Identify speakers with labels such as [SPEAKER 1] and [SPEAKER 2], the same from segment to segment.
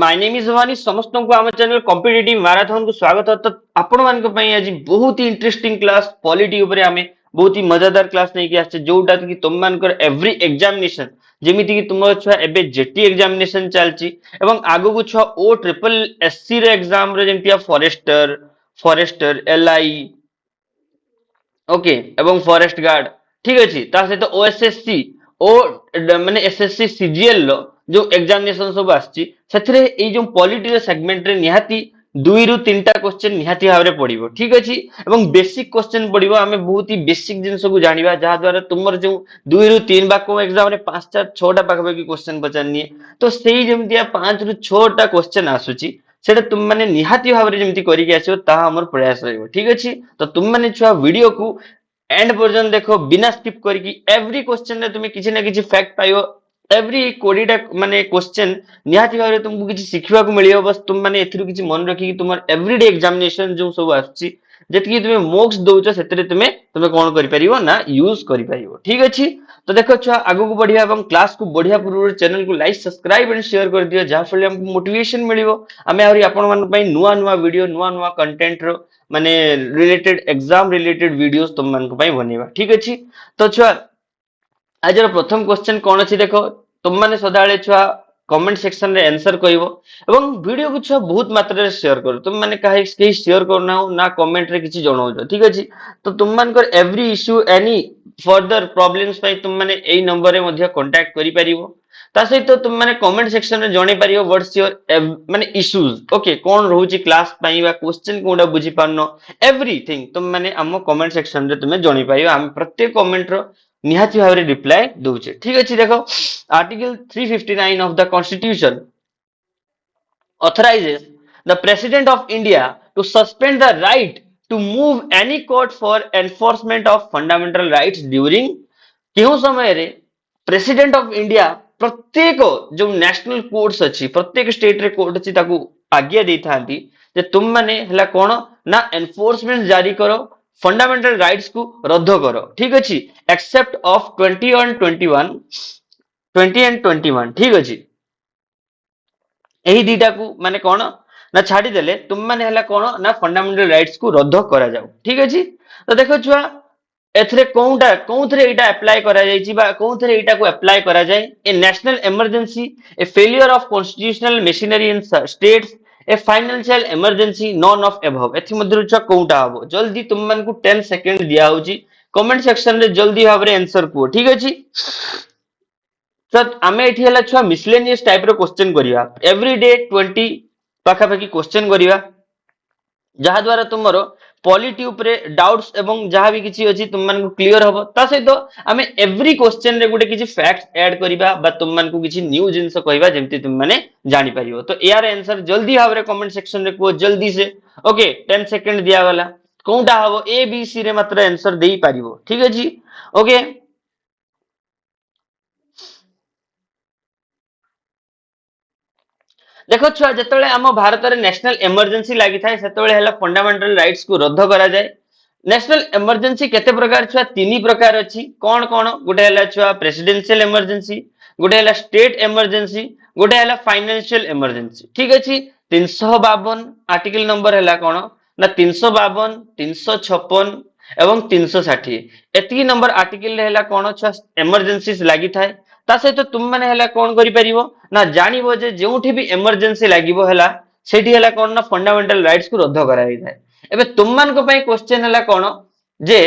[SPEAKER 1] My name is Bhavani समस्त को आम चैनल कॉम्पिटिटिव मैराथन को स्वागत है। तो आपण मान आज बहुत ही इंटरेस्टिंग क्लास पॉलिटी ऊपर आमे बहुत ही मजादार क्लास नहीं आछे जोटा कि तुम मानकर एवरी एग्जामिनेशन जेमिति कि तुम छुआ एबे जेटी एग्जामिनेशन चलची एवं आगु को छुआ ओ ट्रिपल एससी रे एग्जाम रे जेमिति फॉरेस्टर फॉरेस्टर एलआई ओके एवं फॉरेस्ट गार्ड ठीक अच्छी सहित ओएसएससी ओ माने एसएससी सीजीएल लो जो एग्जामिनेशन सब आछि सेथरे ए जो पॉलिटी सेगमेंट रे निहाती 2 ରୁ 3टा क्वेश्चन निहाती भाबरे पड़िबो ठीक अछि एवं बेसिक क्वेश्चन पड़िबो हमें बहुत ही बेसिक जिंस को जानिबा जहा द्वारा तुमर जो 2 ରୁ 3 बा को एग्जाम रे 5 4 6टा पाखबे क्वेश्चन पचारनी तो सेही जेमतिया 5 ରୁ 6टा क्वेश्चन आसुची सेटा तुम माने निहाती भाबरे जेमति करि के आछो ता हमर प्रयास रहइबो ठीक अछि तो तुम माने छुआ वीडियो को एंड पर्यंत देखो बिना स्किप करके एवरी क्वेश्चन रे तुम्हें किसी ना किसी फैक्ट पाइबो एवरी 20टा माने क्वेश्चन निहाती भाबरे तुमको किसी सिखिबा को मिलियो बस तुम माने एथिरु किसी मन रखी कि तुमर एवरीडे एग्जामिनेशन जो सब आछि जेतकी तुम्हें मोक्स दउचो सेतरे तुम्हें कोन करि परिबो ना यूज करि परिबो ठीक अछि तो देखो छुआ आगु को बढ़िया एवं क्लास को बढ़िया पूर्व चैनल को लाइक सब्सक्राइब एंड शेयर कर दियो जहा फले हमको मोटिवेशन मिलिबो आमे आहुरी आपण मन पई नुवा नुवा वीडियो नुवा नुवा कंटेंट रो माने रिलेटेड एग्जाम रिलेटेड वीडियोस तुम मन को पई बनेबा ठीक अछि तो छुआ आज प्रथम क्वेश्चन कौन अच्छी देख तुम मैंने सदाबे छुआ कमेंट सेक्शन रे आंसर कहबो एवं वीडियो को छुआ बहुत मात्रा रे शेयर करो तुम मैंने कहीं शेयर करना हो ना कमेंट रे किसी जणाउछ ठीक अछि तो तुम मानकर every issue any further problems पई तुम मैंने एई नंबर रे मध्ये कांटेक्ट करि परिबो ता सहित तुम मैंने कमेंट सेक्शन रे जणे परिबो व्हाट्स योर माने इश्यूज ओके कौन रहउची क्लास पई बा क्वेश्चन कोडा बुझी पारनो एवरीथिंग तुम मैंने हम कमेंट सेक्शन रे तुमे जणी पाइबो हम प्रत्येक कमेंट रो निहाती भाबरे रिप्लाई दउचे ठीक अछि देखो article 359 of the constitution authorizes the president of India to suspend the right to move any court for enforcement of fundamental rights during केहू समय रे प्रेसिडेंट ऑफ इंडिया प्रत्येक जो नेशनल कोर्ट्स अच्छी प्रत्येक स्टेट रे कोर्ट अच्छी ताकू आज्ञा दी थांती जे तुम माने हला कोन ना एनफोर्समेंट जारी करो फंडामेंटल राइट्स को रद्द करो ठीक अच्छी एक्सेप्ट ऑफ 20 and 21 ठीक अच्छी यही दीटा को माने कौन ना छाड़ी देले तुम माने हला कौन ना फंडामेंटल राइट्स को रद्द करा जाऊ ठीक अछि तो देखो छुआ एथरे कोउथरे एटा अप्लाई करा जाईची बा कोउथरे एटा को अप्लाई करा जाय a national emergency a failure of constitutional machinery in states a financial emergency none of above एथि मध्यरु छुआ कोउटा हबो जल्दी तुम मन को 10 सेकंड दिया होची कमेंट सेक्शन रे जल्दी भाबरे आंसर को ठीक अछि तो आमे एठी हला छुआ मिसलेनियस टाइप रो क्वेश्चन करिया एवरीडे 20 पाखा पाखी क्वेश्चन करिया जहा द्वारा तुमरो पॉलिटी ऊपर डाउट्स एवं जहा भी किछि अछि तुम मन को क्लियर हबो ता सहित आमे एवरी क्वेश्चन रे गुटे किछि फैक्ट्स ऐड करिबा बा तुम मन को किछि न्यू जिंस कहबा जेमति तुम माने जानि परिबो तो यार आंसर जल्दी भाबरे कमेंट सेक्शन रे को जल्दी से ओके 10 सेकंड दिया वाला कोउटा हबो ए बी सी रे मात्र आंसर देई परिबो ठीक अछि ओके देखो छुआ जिते आम भारत में नेशनल इमरजेंसी लगी था से फंडामेंटल राइट्स को रद्द करा जाए नेशनल इमरजेंसी केते प्रकार छुआ 3 प्रकार अच्छी कौन कौन गोटे है छुआ प्रेसिडेंशियल इमरजेंसी गोटे है स्टेट इमरजेंसी गोटे है फाइनेंशियल इमरजेंसी ठीक अच्छी 352 आर्टिकल नंबर है कौन ना 352 356 एवं 360 एति नंबर आर्टिकल है कौन छुआ इमरजेंसी लगी थाए ता सहित तुम माने हला कौन करि परिबो ना जानिबो जे जोठी भी इमरजेंसी लागिबो हला सेठी हला कौन ना फंडामेंटल राइट्स को रद्द कराई थाए एबे तुम मान को पई क्वेश्चन हला कौन जे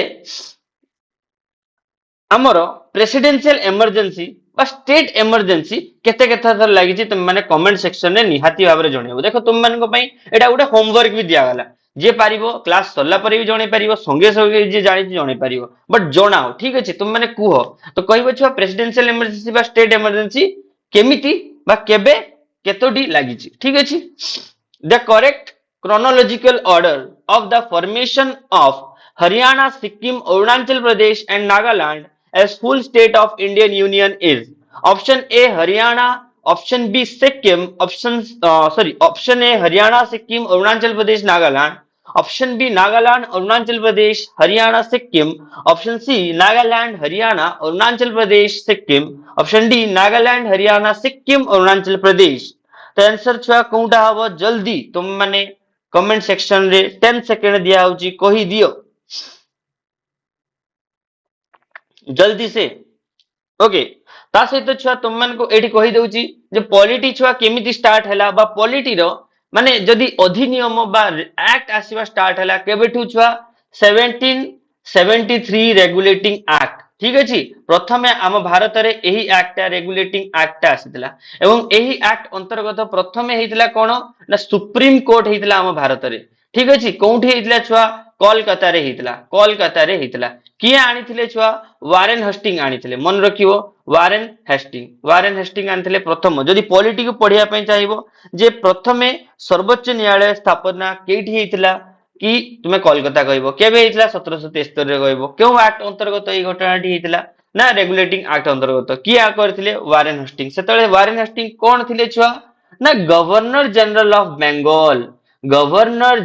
[SPEAKER 1] हमरो प्रेसिडेंशियल इमरजेंसी बा स्टेट इमरजेंसी केते केते थर लागि छि तुम माने कमेंट सेक्शन रे निहाती भाबरे जणेबो देखो तुम मान को पई एटा उडा होमवर्क भी दिया गला जे पारिबो क्लास सरला पर भी जणे पारिबो संगे संगे जे जानि जणे पारिबो बट जणाओ ठीक अछि तुम माने कुहो तो कहबो छुआ प्रेसिडेंशियल इमरजेंसी बा स्टेट इमरजेंसी केमिति बा केबे केतोडी लागि छि ठीक अछि the correct chronological order of the formation of Haryana, Sikkim, Arunachal Pradesh and Nagaland as full state of Indian Union is option A Haryana, option B Sikkim, option A Haryana, Sikkim, Arunachal Pradesh, Nagaland, option B Nagaland, Arunachal Pradesh, Haryana, Sikkim, option C Nagaland, Haryana, Arunachal Pradesh, Sikkim, option D Nagaland, Haryana, Sikkim, Arunachal Pradesh तो answer छुआ कोउटा हबो जल्दी तुम माने comment section रे 10 second दिया होची कहि दियो जल्दी से ओके ता सहित छुआ तुम मान को एठी कहि दउची जे पॉलिटी छुआ केमिति स्टार्ट हैला बा पॉलिटी रो माने जदी अधिनियम बा एक्ट आसीबा स्टार्ट हैला केबेठु छुआ 1773 रेगुलेटिंग एक्ट ठीक अछि प्रथमे आम भारत रे एही एक्ट रेगुलेटिंग एक्ट आसीतला एवं एही एक्ट अंतर्गत प्रथमे हेतिला कोन ना सुप्रीम कोर्ट हेतिला आम भारत रे ठीक अछि कोउठी हेतिला छुआ कोलकाता रे हेतिला किए आनिथिले छुआ वारेन हस्टिंग आनिथिले मन रखिवो वारेन हेस्टिंग आनिथिले प्रथम जदि पॉलिटी को पढिया पई चाहिबो जे प्रथमे सर्वोच्च न्यायालय स्थापना केठी हेतिला कि तुमे कोलकाता कहबो केबे हेतिला 1773 रे कहबो केउ एक्ट अंतर्गत एई घटनाटी हेतिला ना रेगुलेटिंग एक्ट अंतर्गत किया करथिले वारेन हस्टिंग सेतळे वारेन हस्टिंग कोन थिले छुआ ना गवर्नर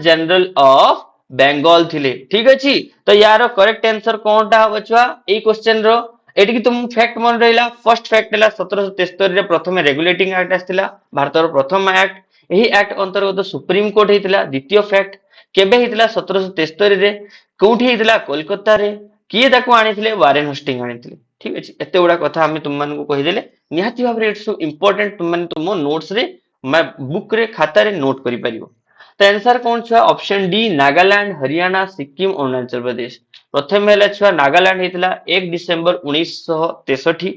[SPEAKER 1] जनरल ऑफ बेंगल थिले ठीक अछि तो यार करेक्ट आंसर कोनटा हबो छुआ एई क्वेश्चन रो एटी कि तुम फैक्ट मन रहिला फर्स्ट फैक्ट हला 1773 रे प्रथमे रेगुलेटिंग एक्ट आस्थिला भारत रो प्रथम एक्ट एही एक्ट अंतर्गत सुप्रीम कोर्ट हेतिला द्वितीय फैक्ट केबे हेतिला 1773 रे कोउठी हेतिला कोलकाता रे किए ताको आनिथिले वारेन हस्टिंग आनिथिले ठीक अछि एते बडा कथा हम तुम मान को कहि देले निहाती भाबरे इट्स सो इंपोर्टेंट तुम मान तुम नोट्स रे बुक रे खाता रे नोट करि परिबो तो आंसर कौन छुआ ऑप्शन डी नागालैंड हरियाणा सिक्किम अरुणाचल प्रदेश प्रथम हेला छुआ नागालैंड हेतिला 1 डिसेंबर 1963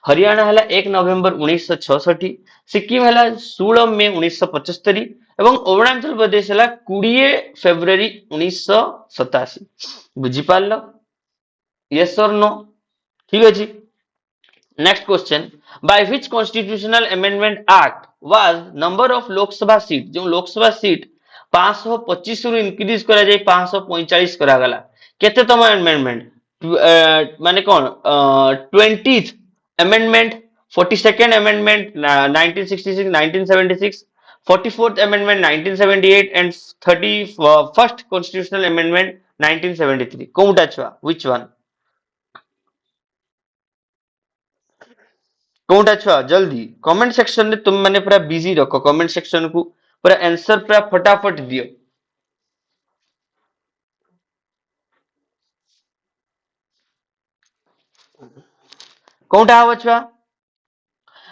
[SPEAKER 1] हरियाणा हेला 1 नवंबर 1966 सिक्किम हेला 16 मई 1975 एवं अरुणाचल प्रदेश हेला 20 फेब्रुआरी 1987 बुझी पारलो यस और नो ठीक अछि next question by which constitutional amendment act was number of Lok Sabha seat जो लोकसभा सीट 525 रु इंक्रीज करा जाय 545 करा गला केते तम अमेंडमेंट माने कोन 20th amendment 42nd amendment 1966 1976 44th amendment 1978 and 31st constitutional amendment 1973 कोउटा छुआ व्हिच वन कोउटा छुआ जल्दी कमेंट सेक्शन में तुम माने पूरा बिजी रखो कमेंट सेक्शन को पूरा आंसर पूरा फटाफट दियो कोउटा हवा छुआ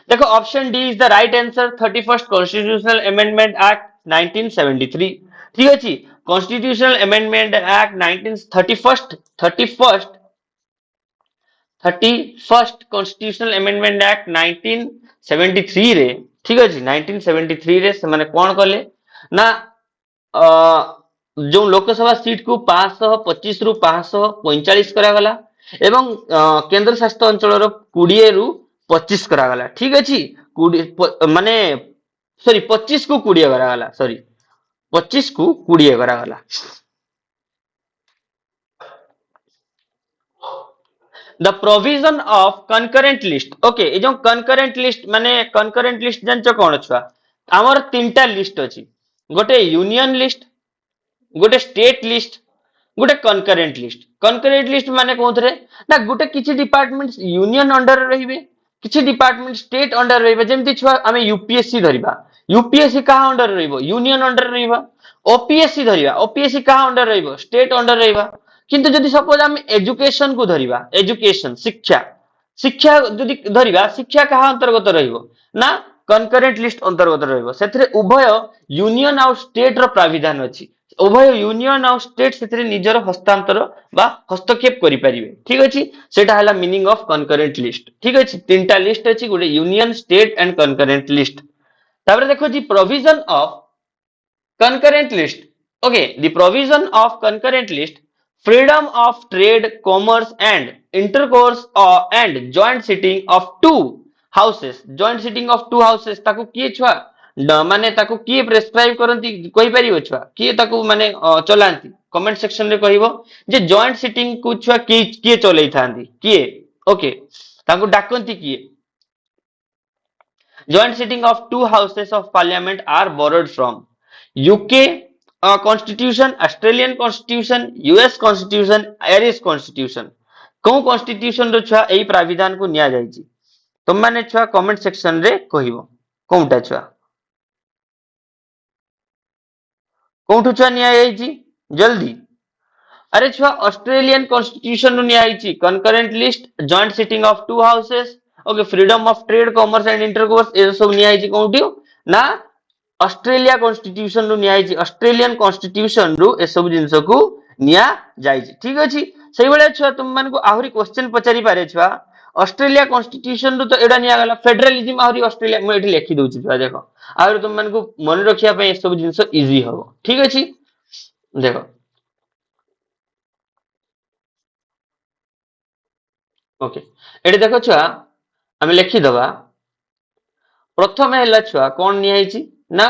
[SPEAKER 1] देखो option D is the right answer 31st constitutional amendment act 1973 ठीक अछि constitutional amendment act 1931st 31st constitutional amendment act 1973 रे ठीक अछि 1973 रे से माने कोन करले ना जो लोकसभा सीट को 525 रु 545 करा गला एवं केंद्र शासित अंचल रो 20 रु 25 करा गला ठीक अछि 20 माने सॉरी 25 को 20 करा गला सॉरी 25 को 20 करा गला the provision of concurrent list okay ए जो कनकरेंट लिस्ट माने कनकरेंट लिस्ट जानचो कोन छुआ हमर तीनटा लिस्ट अछि गोटे यूनियन लिस्ट गोटे स्टेट लिस्ट गोटे कनकरेंट लिस्ट माने कोथरे ना गोटे किछि डिपार्टमेंट यूनियन अंडर रहिबे किछि डिपार्टमेंट स्टेट अंडर रहिबे जेमति छुआ हमें यूपीएससी धरिबा यूपीएससी कहा अंडर रहिबो यूनियन अंडर रहिबा ओपीएससी धरिबा ओपीएससी कहा अंडर रहिबो स्टेट अंडर रहिबा किंतु जदि सपोज हम एजुकेशन को धरिबा एजुकेशन शिक्षा शिक्षा जदि धरिबा शिक्षा कहा अंतर्गत रहिबो ना कनकरेंट लिस्ट अंतर्गत रहिबो सेथरे उभय यूनियन और स्टेट रो प्राविधान अछि उभय यूनियन और स्टेट सेथरे निजर हस्तांतर बा हस्तक्षेप करि परिबे ठीक अछि सेटा हला मीनिंग ऑफ कनकरेंट लिस्ट ठीक अछि तीनटा लिस्ट अछि गोटे union state and concurrent list तापर देखो जी provision of concurrent list okay the provision of concurrent list freedom of trade commerce and intercourse and joint sitting of two houses ताको किए छुआ माने ताको किए प्रेस्क्राइब करंती कहि परिबो छुआ किए ताको माने चलांती कमेंट सेक्शन रे कहिबो जे जॉइंट सिटिंग को छुआ किए चलै थांती किए ओके ताको डाकंती किए joint sitting of two houses of parliament are borrowed from UK constitution Australian constitution US constitution Irish constitution को constitution रो छुआ एई प्राविधान को निया जायछि तुम माने छुआ कमेंट सेक्शन रे कहिबो कोउटा छुआ कोठु छुआ निया जाइछि जल्दी अरे छुआ ऑस्ट्रेलियन कॉन्स्टिट्यूशन नु निया जाइछि concurrent list joint sitting of two houses okay freedom of trade commerce and intercourse ए सब निया जाइछि कोठु ना ऑस्ट्रेलिया कॉन्स्टिट्यूशन नु निया जाइछि ऑस्ट्रेलियन कॉन्स्टिट्यूशन रु ए सब जिंस को निया जाइछि ठीक अछि सेहि बेले छुआ तुम मान को आहुरी क्वेश्चन पचारि पारे छुआ ऑस्ट्रेलिया कॉन्स्टिट्यूशन रु तो एडा निया गला फेडरलिज्म आहुरी ऑस्ट्रेलिया म एठी लिखि दउछि छुआ देखो आहुरी तुम मान को मन रखिया पे ए सब जिंस इजी हो ठीक अछि देखो ओके एटी देखो छुआ आमे लिखि दबा प्रथम हैला छुआ कोन निया आइछि ना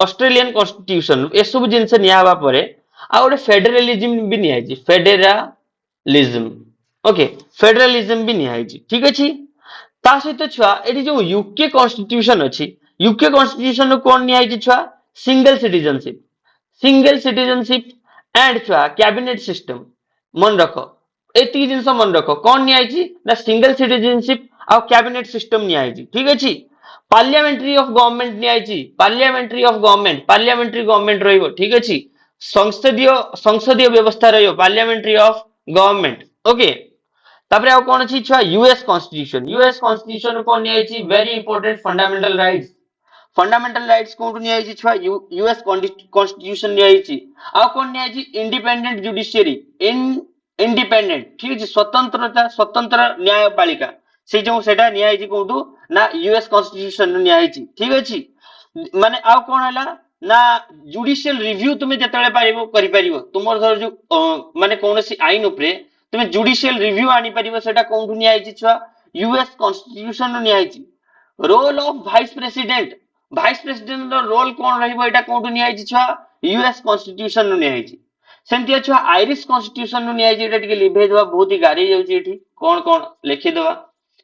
[SPEAKER 1] ऑस्ट्रेलियन कॉन्स्टिट्यूशन ए सब जिंस निया हवा परे आ गोटे फेडरलिज्म भी निया आइछि फेडरलिज्म ओके फेडरलिज्म भी निया आइछि ठीक अछि ता सहित छुआ एटी जो यूके कॉन्स्टिट्यूशन अछि यूके कॉन्स्टिट्यूशन कोन निया आइछि छुआ सिंगल सिटीजनशिप एंड छुआ कैबिनेट सिस्टम मन रखो एति जिंस मन रखो कोन निया आइछि ना सिंगल सिटीजनशिप आ कैबिनेट सिस्टम निया आइछि ठीक अछि पार्लियामेंट्री ऑफ गवर्नमेंट निया आइछि पार्लियामेंट्री गवर्नमेंट रहइबो ठीक अछि संसदीय संसदीय व्यवस्था रहइबो पार्लियामेंट्री ऑफ गवर्नमेंट ओके तापरे आ कोन अछि छुआ यूएस कॉन्स्टिट्यूशन कोन निया आइछि वेरी इंपोर्टेंट फंडामेंटल राइट्स कोन निया आइछि छुआ यूएस कॉन्स्टिट्यूशन निया आइछि आ कोन निया आइछि इंडिपेंडेंट जुडिशियरी इन इंडिपेंडेंट ठीक अछि स्वतंत्र न्यायपालिका से जो सेटा निया आइछि कोठु ना यूएस कॉन्स्टिट्यूशन निया आइछि ठीक अछि माने आ कोन हला ना जुडिशियल रिव्यू तुमे जतले पारिबो करि पारिबो तुमर धर जो माने कोनोसी आइन उपरे तुमे जुडिशियल रिव्यू आनी पारिबो सेटा कोठु निया आइछि छुआ यूएस कॉन्स्टिट्यूशन निया आइछि रोल ऑफ भाइस प्रेसिडेंट रो रोल कोन रहिबो एटा कोठु निया आइछि छुआ यूएस कॉन्स्टिट्यूशन निया आइछि सेंति छुआ आयरिश कॉन्स्टिट्यूशन निया आइछि एटा टिके लिभे देबा बहुत ही गारी जाउछि एठी कोन कोन लिखि देबा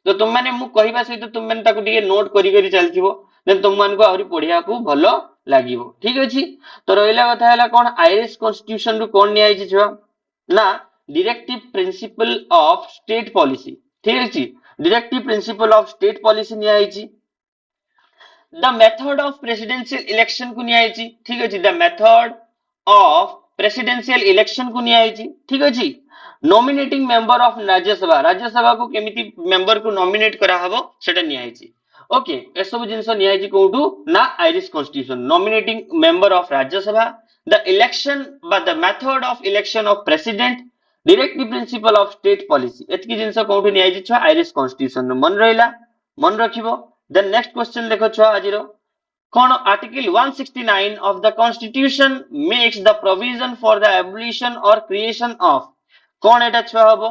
[SPEAKER 1] तो तुम माने मु कहिबा सहित तुम माने ताको टिके नोट करि करि चलथिबो देन तुम मान को आहुरी पढिया को भलो लागिबो ठीक अछि तो रहिला कथा हला कोन आयरिश कॉन्स्टिट्यूशन रु कोन निया आइछि छुआ ना directive principle of state policy ठीक अछि directive principle of state policy निया आइछि the method of presidential election को निया आइछि ठीक अछि the method of presidential election को निया आइछि ठीक अछि नॉमिनेटिंग मेंबर ऑफ राज्यसभा को केमिति मेंबर को नॉमिनेट करा हबो सेटा निया आइछि ओके ए सब जिंस निया आइछि कोठु ना Irish constitution nominating member of Rajya Sabha the election बा the method of election of president directive principle of state policy एतकी जिंस कोठु निया आइछि छ आयरिश कॉन्स्टिट्यूशन मन रहिला मन रखिबो देन नेक्स्ट क्वेश्चन देखो छ आजिरो कोन article 169 of the constitution makes the provision for the abolition or creation of कोन एटा छ हबो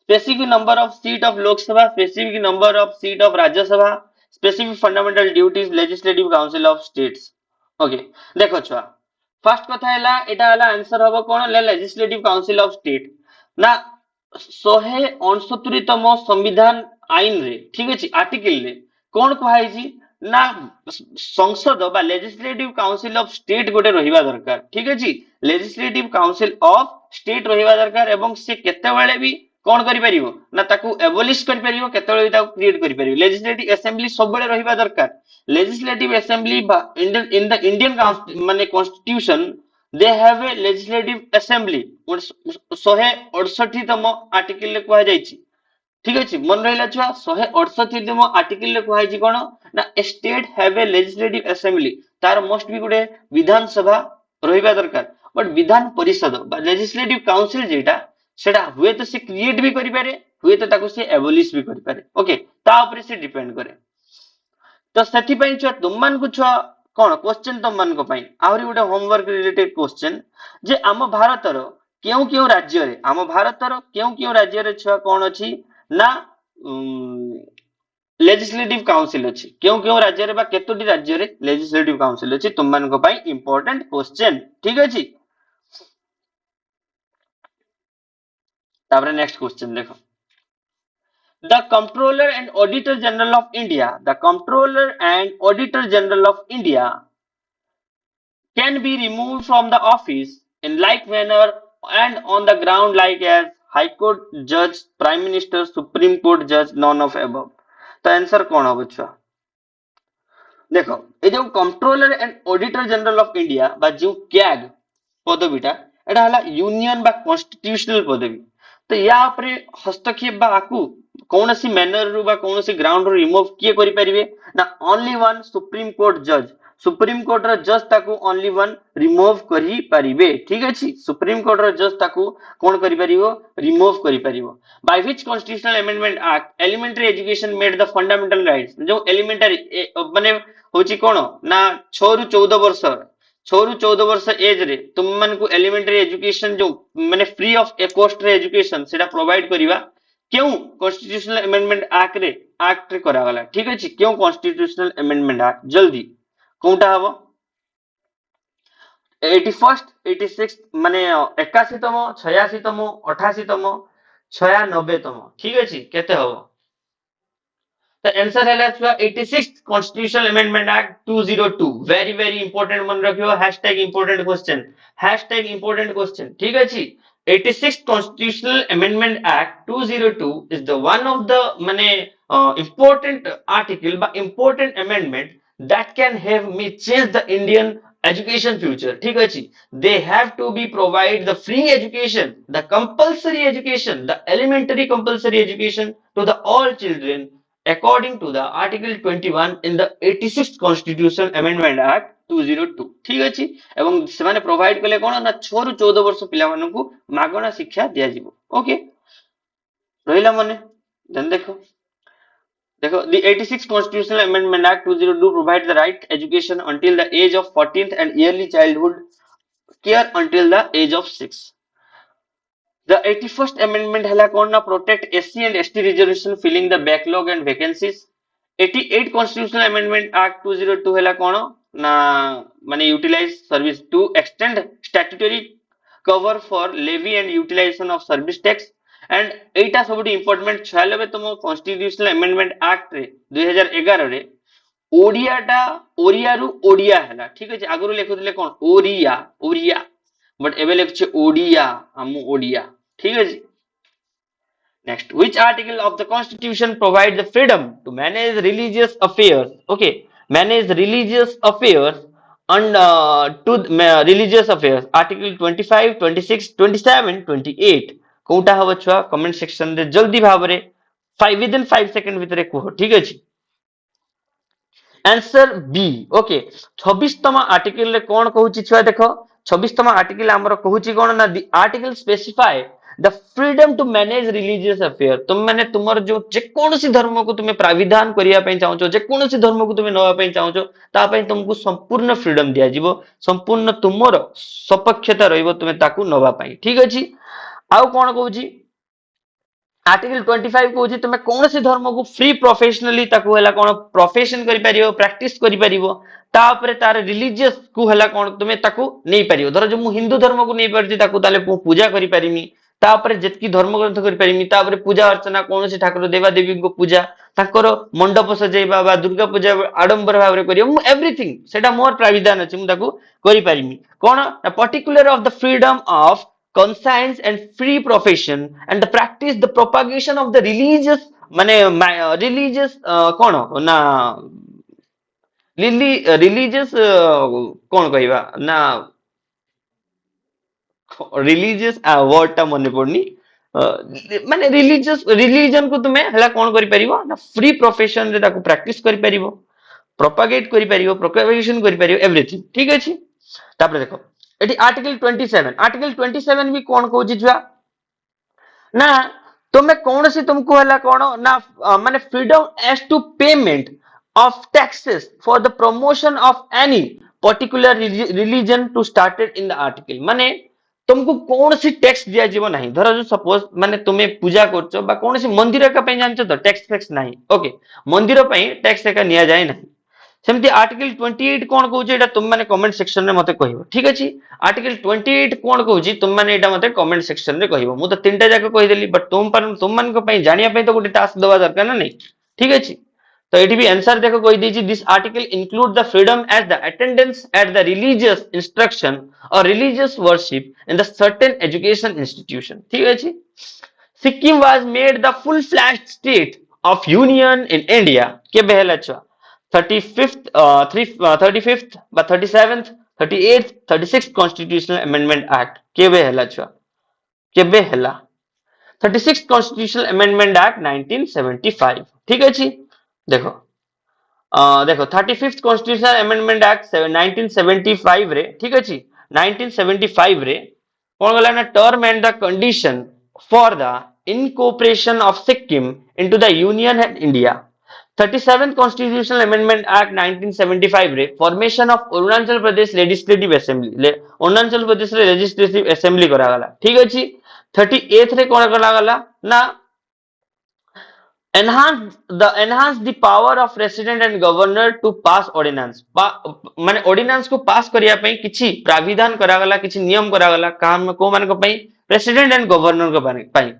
[SPEAKER 1] specific number of seat of Lok Sabha specific number of seat of Rajya Sabha specific fundamental duties legislative council of states okay देखो छ first कथा हैला एटा हला answer हबो कोन legislative council of state ना 169 तम संविधान आईन रे ठीक अछि आर्टिकल रे कोन कहै छी ना संसद बा लेजिस्लेटिव काउंसिल ऑफ स्टेट गोटे रहिबा दरकार ठीक अछि लेजिस्लेटिव काउंसिल ऑफ स्टेट रहिबा दरकार एवं से केते बेले भी कोन करि परिबो ना ताकू एबोलिश करि परिबो केते बेले भी ताकू क्रिएट करि परिबो लेजिस्लेटिव असेंबली सब बेले रहिबा दरकार legislative assembly in the Indian माने constitution they have a legislative assembly 168 तम आर्टिकल रे कहै जायछि ठीक अछि मन रहिला छुआ 168 तम आर्टिकल रे कहै छि कोन ना state have a legislative assembly तार मोस्ट भी गुडे विधान सभा रहिबा दरकार बट विधान परिषद बा लेजिस्लेटिव काउंसिल जेटा सेटा हुए तो से क्रिएट भी करि पारे हुए तो ताको से एबोलिश भी करि पारे ओके ता ऊपर से डिपेंड करे तो सेथि पई छुआ तुम मान को छुआ कोन क्वेश्चन तुम मान को पई आहुरी गुडे होमवर्क रिलेटेड क्वेश्चन जे आम भारतर केउ केउ राज्य रे आम भारतर केउ केउ राज्य रे छुआ कोन अछि ना लेजिस्लेटिव काउंसिल अछि केउ केउ राज्य रे बा केतोटी राज्य रे लेजिस्लेटिव काउंसिल अछि तुम मान को पई इंपोर्टेंट क्वेश्चन ठीक अछि तापरे नेक्स्ट क्वेश्चन देखो The Comptroller and Auditor General of India, the Comptroller and Auditor General of India can be removed from the office in like manner and on the ground like as High Court Judge, Prime Minister, Supreme Court Judge, none of above. तो answer कौन होगा छुआ देखो ये जो controller and auditor general of India बा जो क्याग पदवीटा एटा हला यूनियन बा कॉन्स्टिट्यूशनल पदवी तो या उपरे हस्तक्षेप बा आकु कौनसी मैनर रु बा कौनसी ग्राउंड रु रिमूव किए करि परिबे ना ओनली वन सुप्रीम कोर्ट रो जज ताकू ओनली वन रिमूव करि परिबे ठीक अछि सुप्रीम कोर्ट रो जज ताकू कोन करि परिबो रिमूव करि परिबो by which constitutional amendment act elementary education made the fundamental rights जो एलिमेंटरी माने होची कोन ना 6 रु 14 वर्ष 6 रु 14 वर्ष एज रे तुम मन को एलिमेंटरी एजुकेशन जो माने फ्री ऑफ ए कॉस्ट रे एजुकेशन सेटा प्रोवाइड करिवा क्यों कॉन्स्टिट्यूशनल अमेंडमेंट एक्ट रे करा गला ठीक अछि क्यों कॉन्स्टिट्यूशनल अमेंडमेंट एक्ट जल्दी कोनटा हबो 81st 86 माने 81 तम 86 तम 88 तम 96 तम ठीक अछि केते हबो The answer है 86th Constitutional Amendment Act 202 very important मन रखियो hashtag important question ठीक है जी 86th Constitutional Amendment Act 202 is the one of the माने important article but important amendment that can have me change the Indian education future ठीक है जी they have to be provide the free education the compulsory education the elementary compulsory education to the all children according to the article 21 in the 86th constitution amendment act 202 ठीक अछि एवं से माने provide कले कोन ना 6 रु 14 वर्ष पिला मानकु मागणा शिक्षा दिया जिवो ओके रहिला माने देन देखो देखो the 86th constitutional amendment act 202 provides the right education until the age of 14th and yearly childhood care until the age of 6 The 81st Amendment hela kon na protect SC and ST reservation filling the backlog and vacancies. 88 Constitutional Amendment Act 202 hela kon na mane utilize service to extend statutory cover for levy and utilization of service tax and Etah सबुठी important 96 तम Constitutional Amendment Act रे 2011 रे ओडियाटा ओरियारु ओडिया हला ठीक अछि आगरु लेखुथिले कोन ओरिया but एबे लेखुछे ओडिया हमु ओडिया ठीक है जी next which article of the constitution provides the freedom to manage religious affairs okay manage religious affairs and religious affairs article 25 26 27 28 कोउटा हबो छुआ कमेंट सेक्शन रे जल्दी भाबरे 5 within 5 सेकंड भितरे को ठीक अछि आंसर बी ओके 26 तम आर्टिकल रे कोन कहूची छुआ देखो 26 तम आर्टिकल हमरो कहूची कोन ना the article specify the freedom to manage religious affair तुम माने तुमर जो जे कोनसी धर्म को तुमे प्राविधान करिया पई चाहछो जे कोनसी धर्म को तुमे नवा पई चाहछो ता पई तुमको संपूर्ण फ्रीडम दिया जिवो संपूर्ण तुमर सपक्षता रहइबो तुमे ताकू नवा पई ठीक अछि आउ कोन कहूची आर्टिकल 25 कहूची तुमे कोनसी धर्म को फ्री प्रोफेशनली ताकू हला कोन प्रोफेशन करि परियो प्रैक्टिस करि परियो ता ऊपर तार रिलीजियस को हला कोन तुमे ताकू नै परियो धर जो मु हिंदू धर्म को नै परती ताकू ताले पूजा करि परिमी ता ऊपर जेतकी धर्म ग्रंथ करि परिमी ता ऊपर पूजा अर्चना कोनसी ठाकुर देवा देवी को पूजा ताकर मंडप सजेबा बा दुर्गा पूजा आडंबर भाबरे करियो मु एवरीथिंग सेटा मोर प्राविधान अछि मु ताकू करि परिमी कोन particular of the freedom of conscience and free profession and the practice the propagation of the religious माने religious कोन ना religious कोन कहइबा ना रिलीजियस वर्ड टा मने पड़नी माने रिलीजियस रिलीजन को तुमे हला कोन करि परिबो ना फ्री प्रोफेशन रे ताको प्रैक्टिस करि परिबो प्रोपागेट करि परिबो प्रोपगेशन करि परिबो एवरीथिंग ठीक अछि तापर देखो एटी आर्टिकल 27 भी कोन कहू छुआ ना तुमे कौन सी तुमको हला कोन ना माने freedom as to payment of taxes for the promotion of any particular religion to started in the article माने तुमको कौन सी टैक्स दिया जीवो नहीं धर जो सपोज माने तुमे पूजा करछो बा कौन सी मंदिर का पई जानछो तो टैक्स नहीं ओके मंदिर पई टैक्स का निया जाय नहीं सेमती आर्टिकल 28 कोन कहूची एटा तुम माने कमेंट सेक्शन रे मते कहिबो ठीक अछि आर्टिकल 28 कोन कहूची तुम माने एटा मते कमेंट सेक्शन रे कहिबो मु तो तीनटा जाके कहि देली बट तुम मान को पई जानिया पई तो गोटे टास्क दवा दरकार ना नहीं ठीक अछि तो एटी भी आंसर देखो कहि देछि this article include the freedom as the attendance at the religious instruction और religious worship in the certain education institution ठीक अछि Sikkim was made the full fledged state of union in India के बहला छ 35th 35th বা 37th 38th 36th constitutional amendment act केबे हैला छुआ केबे हैला 36th constitutional amendment act 1975 ठीक अछि देखो देखो 35th constitutional amendment act 1975 रे ठीक अछि 1975 रे कोन गला ना term and the condition for the incorporation of Sikkim into the union and India 37th Constitutional Amendment Act 1975 रे formation of Arunachal Pradesh legislative assembly ले अरुणाचल प्रदेश रे लेजिस्लेटिव असेंबली करा गला ठीक अछि 38th रे कोन करा गला ना enhance the power of president and governor to pass ordinance माने ordinance को पास करिया पई किछि प्राविधान करा गला किछि नियम करा गला काम को मान को पई प्रेसिडेंट एंड गवर्नर को पई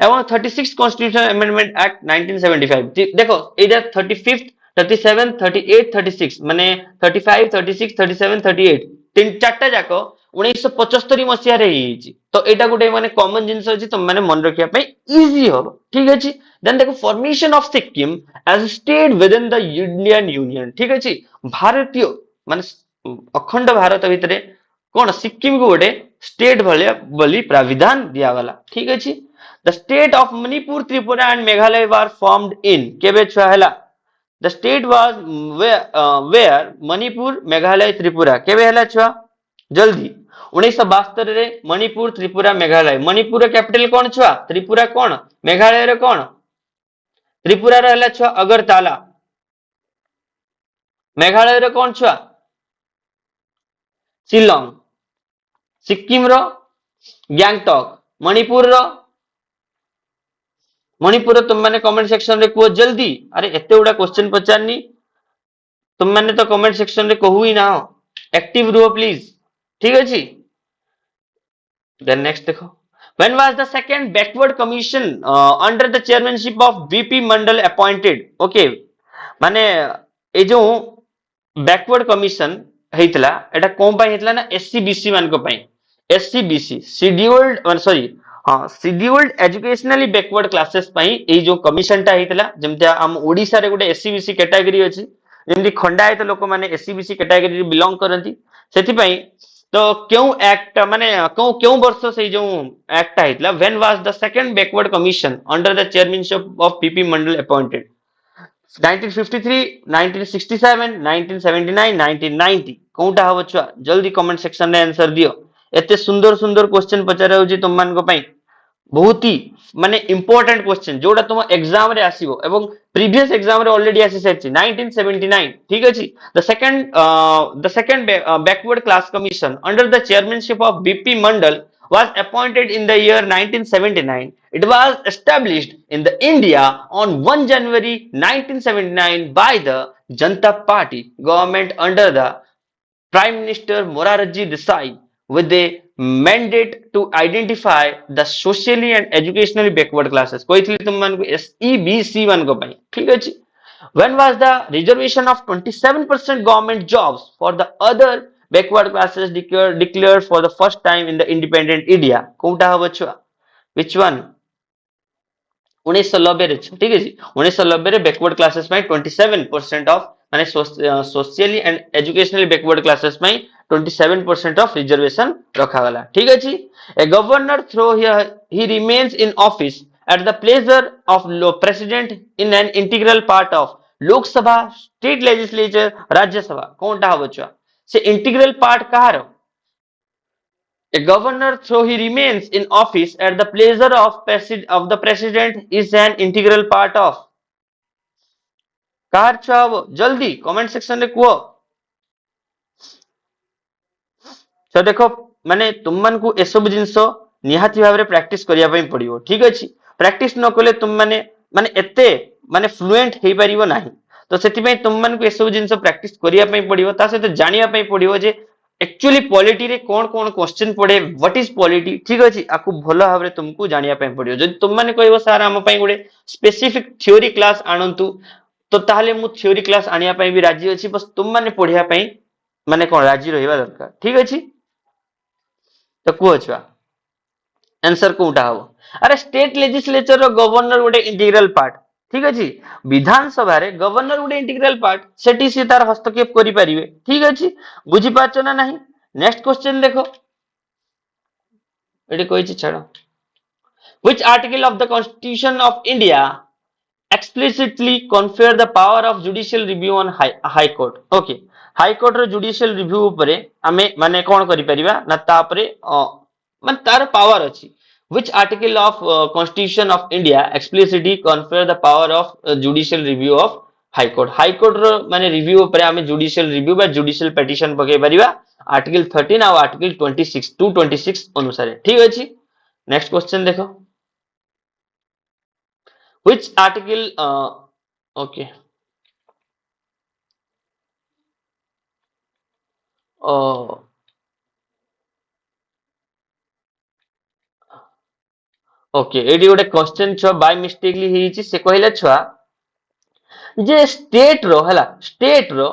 [SPEAKER 1] एवं 36th कॉन्स्टिट्यूशन अमेंडमेंट एक्ट 1975 देखो एटा 35th 37 38 36 माने 35 36 37 38 तीन चारटा जाको 1975 मसिया रे हिची तो एटा गुटे माने कॉमन जिंस अछि तुम माने मन रखिया पई इजी हो ठीक अछि देन देखो formation of Sikkim as state within the Indian union ठीक अछि भारतीय माने अखंड भारत भितरे कोन सिक्किम को गोटे स्टेट भलिया बोली प्राविधान दिया गला ठीक अछि the state of Manipur Tripura and Meghalaya were formed in केबे छुआ हैला the state was were Manipur Meghalaya Tripura केबे हैला छुआ जल्दी 1972 रे मणिपुर त्रिपुरा मेघालय मणिपुर कैपिटल कोन छुआ त्रिपुरा कोन मेघालय रे कोन त्रिपुरा रे हैला छुआ अगरतला मेघालय रे कोन छुआ शिलोंग सिक्किम रो गैंगटॉक मणिपुर तुम मैंने कमेंट सेक्शन रे को जल्दी अरे एते उडा क्वेश्चन पचारनी तुम मैंने तो कमेंट सेक्शन रे कहू ही ना एक्टिव रहो प्लीज ठीक अछि देन नेक्स्ट देखो when was the second backward commission under the chairmanship of VP Mandal appointed okay माने ए जो बैकवर्ड कमिशन हेतला एटा कोन पई हेतला ना एससी बीसी मान को पई एससी बीसी शेड्यूल्ड सॉरी हां शेड्यूल्ड एजुकेशनली बैकवर्ड क्लासेस पई ए जो कमिशन टा हेतला जेमते हम ओडिसा रे गुटे एससी बीसी कैटेगरी अछि जेमति खंडायत लोक माने एससी बीसी कैटेगरी रे बिलोंग करंती सेति पई तो क्यों एक्ट माने क्यों वर्ष से जो एक्ट हेतला when was the second backward commission under the chairmanship of PP Mandal appointed 1953 1967 1979 1990 कोउटा हबो छुआ जल्दी कमेंट सेक्शन रे आंसर दियो एते सुंदर सुंदर क्वेश्चन पचारे होजी तुम मान को पई बहुत ही माने इंपोर्टेंट क्वेश्चन जोटा तुम एग्जाम रे आसीबो एवं प्रीवियस एग्जाम रे ऑलरेडी आसी साइछि 1979 ठीक अछि the second backward class commission under the chairmanship of BP Mandal was appointed in the year 1979 it was established in the India on 1 January 1979 by the Janata Party government under the Prime Minister Morarji Desai with a mandate to identify the socially and educationally backward classes कोइथली तुम मान को SEBC मान को पई ठीक अछि when was the reservation of 27% government jobs for the other backward classes declared for the first time in the independent India कोउटा हबो छुआ which one 1990 रे ठीक अछि 1990 रे बैकवर्ड क्लासेस में 27% ऑफ माने socially and educationally backward classes में 27% of reservation रखा गला ठीक अछि a governor through he remains in office at the pleasure of president in an integral part of Lok Sabha state legislature Rajya Sabha कोनटा हबो छुआ से integral part Kahar a governor though he remains in office at the pleasure of the president is an integral part of कहार छुआ हबो जल्दी comment section रे quo तो देखो माने तुम मन को एसब जिंस निहाती भाव रे प्रैक्टिस करिया पई पड़ियो ठीक अछि प्रैक्टिस न कले तुम माने माने एते माने फ्लुएंट हे परिबो नाही तो सेति पई तुम मन को एसब जिंस प्रैक्टिस करिया पई पड़ियो ता से तो जानिया पई पड़ियो जे एक्चुअली पॉलिटी रे कोन कोन क्वेश्चन पड़े व्हाट इज पॉलिटी ठीक अछि आकु भलो भाव रे तुमको जानिया पई पड़ियो जदि तुम माने कहबो सर हम पई गुडे स्पेसिफिक थ्योरी क्लास आनंतु तो ताहले मु थ्योरी क्लास आनिया पई भी राजी अछि बस तुम माने पढिया पई माने कोन राजी रहिबा दरकार ठीक अछि तो को छुआ आंसर कोटा हो अरे स्टेट लेजिस्लेचर रो गवर्नर गोटे इंटीग्रल पार्ट ठीक अछि विधानसभा रे गवर्नर गुटे इंटीग्रल पार्ट सेठी से तार हस्तक्षेप करि परिबे ठीक अछि बुझी पाछ ना नहीं नेक्स्ट क्वेश्चन देखो eighty कहिछि छाड़ो which article of the constitution of India explicitly confer the power of judicial review on high court okay high court row judicial review उपरे आमे माने कोन करि परिबा ना तापरे माने तार पावर अछि which article of constitution of India explicitly confer the power of judicial review of high court रो माने review उपरे आमे judicial review बा judicial petition पके परिबा article 13 और article 26 226 अनुसार ठीक अछि नेक्स्ट क्वेश्चन देखो which article okay ओके एडी गोटे क्वेश्चन छुआ बाय मिस्टेकली ହେଇଛି ସେ କହିଲା ଛୁଆ जे स्टेट रो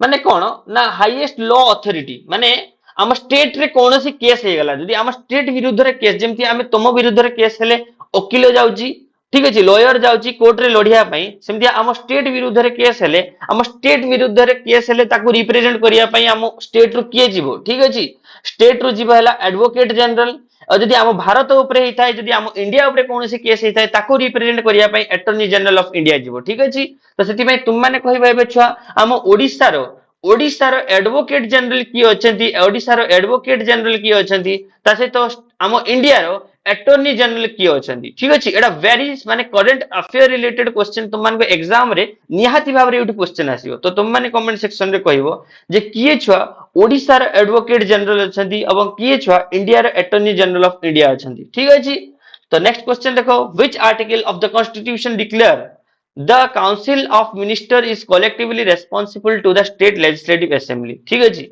[SPEAKER 1] माने कोन ना हाईएस्ट लॉ अथॉरिटी माने हम स्टेट रे कोनोसी केस हे गला जदी हम स्टेट विरुद्ध रे केस जेमति हम तम विरुद्ध रे केस हेले वकील जाउची ठीक अछि लॉयर जाउची कोर्ट रे लढिया पई सेमति हम स्टेट विरुद्ध रे केस हेले हम स्टेट विरुद्ध रे केस हेले ताकू रिप्रेजेंट करिया पई हम स्टेट रो किए जीवो ठीक अछि स्टेट रो जीव हला एडवोकेट जनरल और जदी हम भारत ऊपर ही थाए जदी हम इंडिया ऊपर कोनोसी केस ही थाए ताकू रिप्रेजेंट करिया पई अटॉर्नी जनरल ऑफ इंडिया जीवो ठीक अछि तो सेति पई तुम माने कहबा एबे छुआ हम ओडिसा रो एडवोकेट जनरल की अछंती ओडिसा रो एडवोकेट जनरल की अछंती ता से तो हम इंडिया रो अटॉर्नी जनरल की अछंती ठीक अछि एडा वेरी माने करंट अफेयर रिलेटेड क्वेश्चन तुम मान को एग्जाम रे निहाती भाबरे उठी क्वेश्चन आसीबो तो तुम माने कमेंट सेक्शन रे कहबो जे किए छुआ ओडिसा रो एडवोकेट जनरल अछंती एवं किए छुआ इंडिया रो अटॉर्नी जनरल ऑफ इंडिया अछंती ठीक अछि तो नेक्स्ट क्वेश्चन देखो which article of the constitution declare the council of minister is collectively responsible to the state legislative assembly ठीक अछि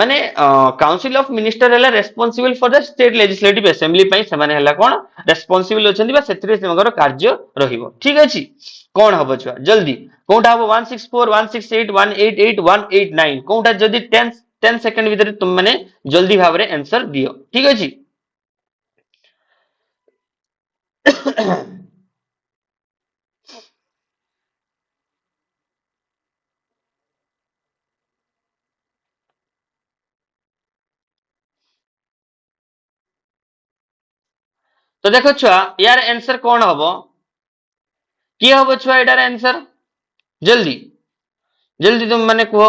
[SPEAKER 1] माने काउंसिल ऑफ मिनिस्टर हला responsible for the state legislative assembly पई से माने हला कोन रेस्पोंसिबल अछंती बा सेतरे सेमगर कार्य रहिबो ठीक अछि कोन हबो छुआ जल्दी कोनटा हबो 164 168 188 189 कोनटा जदी 10 सेकंड भीतर तुम माने जल्दी भाबरे आंसर दियो ठीक अछि तो देखो छुआ यार आंसर कौन हबो की हबो छुआ एटार आंसर जल्दी जल्दी तुम माने कहो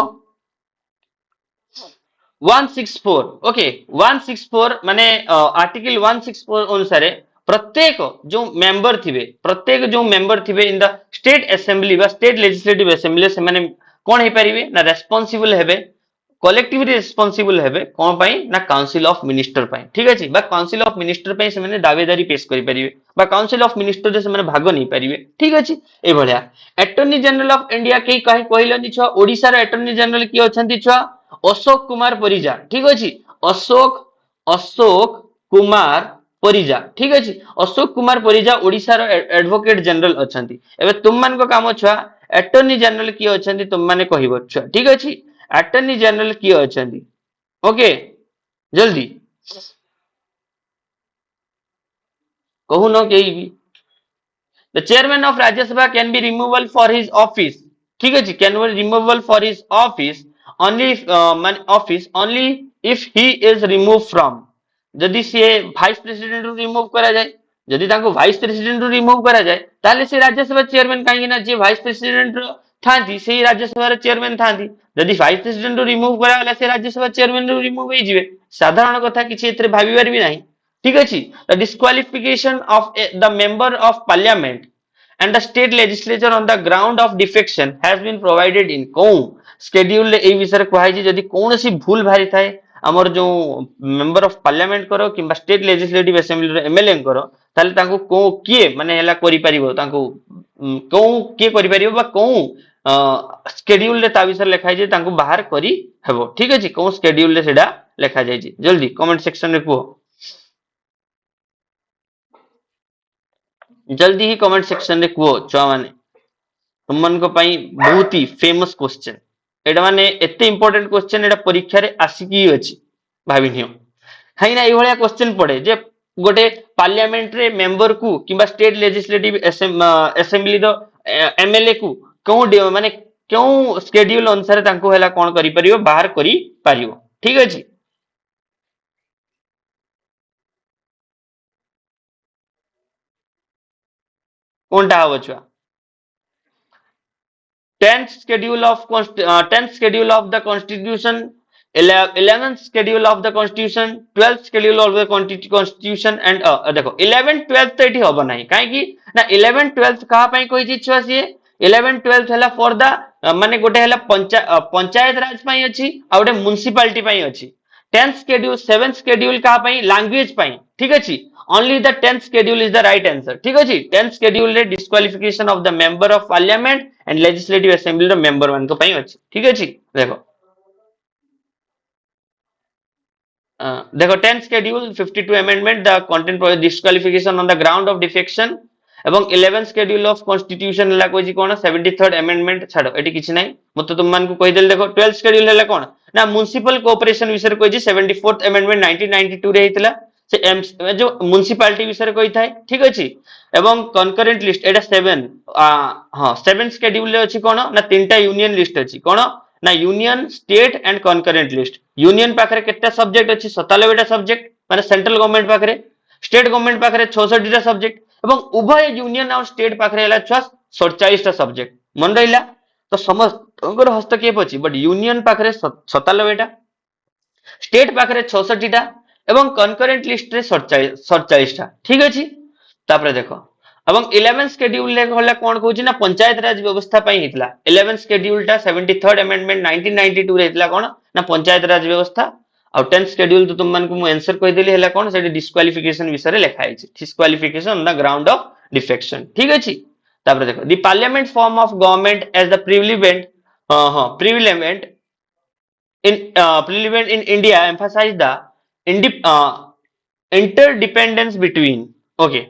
[SPEAKER 1] 164 ओके 164 माने आर्टिकल 164 अनुसार प्रत्येक जो मेंबर थिबे इन द स्टेट असेंबली बा स्टेट लेजिस्लेटिव असेंबली से माने कोन हे परिबे ना रेस्पोंसिबल हेबे कलेक्टिवली रेस्पोंसिबल हेबे कोन पई ना काउंसिल ऑफ मिनिस्टर पई ठीक अछि बा काउंसिल ऑफ मिनिस्टर पई से माने दावेदारी पेश करि परिबे बा काउंसिल ऑफ मिनिस्टर से माने भाग नै परिबे ठीक अछि ए भलिया अटॉर्नी जनरल ऑफ इंडिया के कहि कहलनि छुआ ओडिसा रो अटॉर्नी जनरल की अछंती छुआ अशोक कुमार परिजा ठीक अछि अशोक कुमार परिजा ठीक अछि अशोक कुमार परिजा ओडिसा रो एडवोकेट जनरल अछंती एबे तुम मान को काम छुआ अटॉर्नी जनरल की अछंती तुम माने कहिबो छुआ ठीक अछि अटॉर्नी जनरल की अछंती ओके जल्दी कहू न केही भी the chairman of Rajya Sabha can be removal for his office ठीक अछि can be removal for his office only if he is removed from जदि से वाइस प्रेसिडेंट रु रिमूव करा जाय जदि ताको वाइस प्रेसिडेंट रु रिमूव करा जाय ताले से राज्यसभा चेयरमैन काहे ना जे वाइस प्रेसिडेंट थांती से राज्यसभा रे चेयरमैन थांती जदि वाइस प्रेसिडेंट रु रिमूव करा गला से राज्यसभा चेयरमैन रु रिमूव हे जिवे साधारण कथा किछि एतरे भाबिबार भी नाही ठीक अछि the disqualification of the member of parliament and the state legislature on the ground of defection has been provided in कौन schedule ए विषय कहै जे जदि कोनोसी भूल भारी थाए हमर जो मेंबर ऑफ पार्लियामेंट करो किबा स्टेट लेजिस्लेटिव असेंबली रे एमएलए करो ताले ताको को किए माने हला करि परिबो ताको को के करि परिबो बा को schedule रे ता विषय लिखाइ जे ताको बाहर करि हेबो ठीक अछि को schedule रे सेडा लिखा जाय छी जल्दी कमेंट सेक्शन रे को जल्दी ही कमेंट सेक्शन रे को छुआ माने तुम मन को पई बहुत ही फेमस क्वेश्चन एटा माने एते इंपोर्टेंट क्वेश्चन एटा परीक्षा रे आसी की अछि भाबिनियो हाई ना ए भलिया क्वेश्चन पड़े जे गोटे पार्लियामेंट रे मेंबर को किंबा state legislative assembly the MLA को क्यों माने क्यों स्केड्यूल अनुसार तांको हैला कोन करि परियो बाहर करि परियो ठीक अछि कोनटा हबो छुआ 10th schedule of the constitution 11th schedule of the constitution 12th schedule of the constitution and देखो 11 12 तो एठी होबो नाही काहे कि ना 11 12 कहा पई कोइ छी छुआ सिए 11 12 हला फॉर द माने गोटे हला पंचायत राज पई अछि आ गोटे म्युनिसिपालिटी पई अछि 10th schedule 7th schedule कहा पई लैंग्वेज पई ठीक अछि only the 10th schedule is the right answer ठीक अछि 10th schedule रे disqualification of the member of parliament and legislative assembly ର member ମାନଙ୍କ ପାଇଁ ଅଛି ଠିକ ଅଛି ଦେଖ देखो 10th schedule 52 amendment the content for disqualification on the ground of defection ଏବଂ 11th schedule of constitution ହେଲା କହିଛି कोन 73rd amendment छाड़ो एटी किछि नाही मते तुम मान को कहि देल देखो 12th schedule ହେଲା कोन ना म्युनिसिपल कोऑपरेशन विषय कहछि 74th amendment 1992 रे हेतला से जो म्युनिसिपालिटी विषय कहि थाए ठीक अछि एवं कनकरेंट लिस्ट एटा 7 हां 7 schedule रे अछि कोन ना तीनटा यूनियन लिस्ट अछि कोन ना union state and concurrent list union पाखरे केटा सब्जेक्ट अछि 97 टा सब्जेक्ट माने सेंट्रल गवर्नमेंट पाखरे स्टेट गवर्नमेंट पाखरे 66 टा सब्जेक्ट एवं उभय यूनियन और स्टेट पाखरे हला 47 टा सब्जेक्ट मन रहिला तो समस्त हस्तक्षेप अछि बट यूनियन पाखरे 97 टा स्टेट पाखरे 66 टा एवं कनकरेंट लिस्ट रे 47 टा ठीक अछि तापरे देखो एवं 11 शेड्यूल ले होला कोन कहूची ना पंचायत राज व्यवस्था पई हितला 11 शेड्यूल टा 73rd अमेंडमेंट 1992 रे हितला कोन ना पंचायत राज व्यवस्था और 10th शेड्यूल तो तुम मन को मु आंसर कहि देली हला कोन सेठी डिस्क्वालिफिकेशन विषय रे लिखा है disqualification on the ground of defection ठीक अछि तापर देखो the parliament form of government as the parliament parliament in India emphasize the interdependence between okay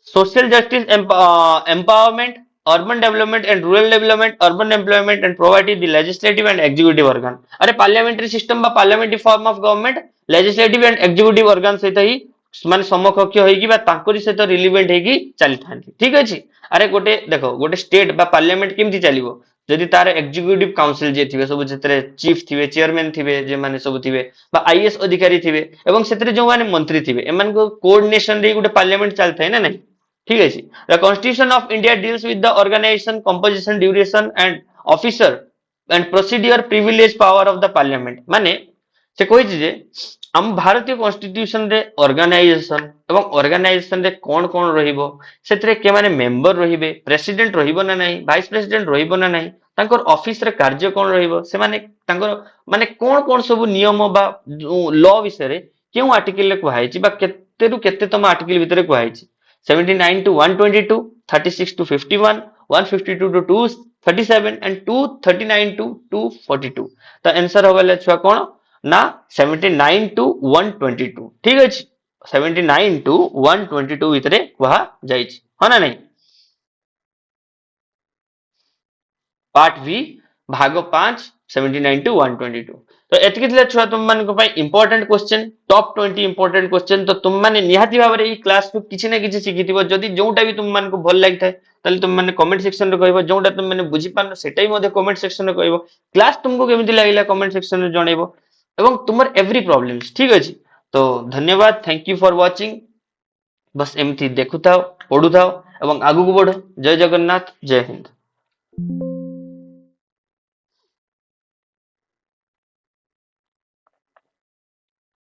[SPEAKER 1] social justice empowerment urban development and rural development urban employment and provided the legislative and executive organ अरे parliamentary system बा parliamentary form of government legislative and executive organ सहित ही माने समकक्ष होई बा तांकोरी सहित relevant हेकी चली थांती ठीक अछि अरे गोटे देखो गोटे स्टेट बा पार्लियामेंट केमति चलिबो जदि तार एग्जीक्यूटिव काउंसिल जे थिबे सब जेतरे चीफ थिबे चेयरमैन थिबे जे माने सब थिबे बा आईएएस अधिकारी थिबे एवं सेतरे जो माने मंत्री थिबे एमान को कोऑर्डिनेशन रे गोटे पार्लियामेंट चलथाय ना नहीं ठीक है the constitution of India deals with the organisation composition duration and officer and procedure privilege power of the parliament माने से कहि जे हम भारतीय कॉन्स्टिट्यूशन रे ऑर्गेनाइजेशन एवं ऑर्गेनाइजेशन रे कोन कोन रहिबो सेतरे के माने मेंबर रहिबे प्रेसिडेंट रहिबो ना नहीं वाइस प्रेसिडेंट रहिबो ना नहीं तांकर ऑफिस रे कार्य कोन रहिबो से माने तांकर माने कोन कोन सब नियम बा लॉ विषय रे केउ आर्टिकल रे कहै छि बा केते रु केते तम आर्टिकल भितरे कहै छि 79 to 122 36 to 51 152 to 237 and 239 to 242 तो आंसर होगले छुआ कोन ना 79 to 122 ठीक अछि 79 to 122 भितरे कहा जाय छि ह ना नहीं पार्ट बी भाग 5 79 to 122 तो एतकी थिले छुआ तुम मन को पई important question top 20 important question तो तुम माने निहाती भाबरे ई क्लास को किछि ना किछि सिखिथिबो जदी जोटा भी तुम मन को भल लागिथाय ताले तुम माने कमेंट सेक्शन रे कहबो जोटा तुम माने बुझी पानो सेटाई मध्ये कमेंट सेक्शन रे कहबो क्लास तुमको केमिति लागिला कमेंट सेक्शन रे जणेबो एवं तुमर एवरी प्रॉब्लम्स ठीक अछि तो धन्यवाद थैंक यू फॉर वाचिंग बस एमथि देखुथाओ पढुथाओ एवं आगु को बढ़ो जय जगन्नाथ जय हिंद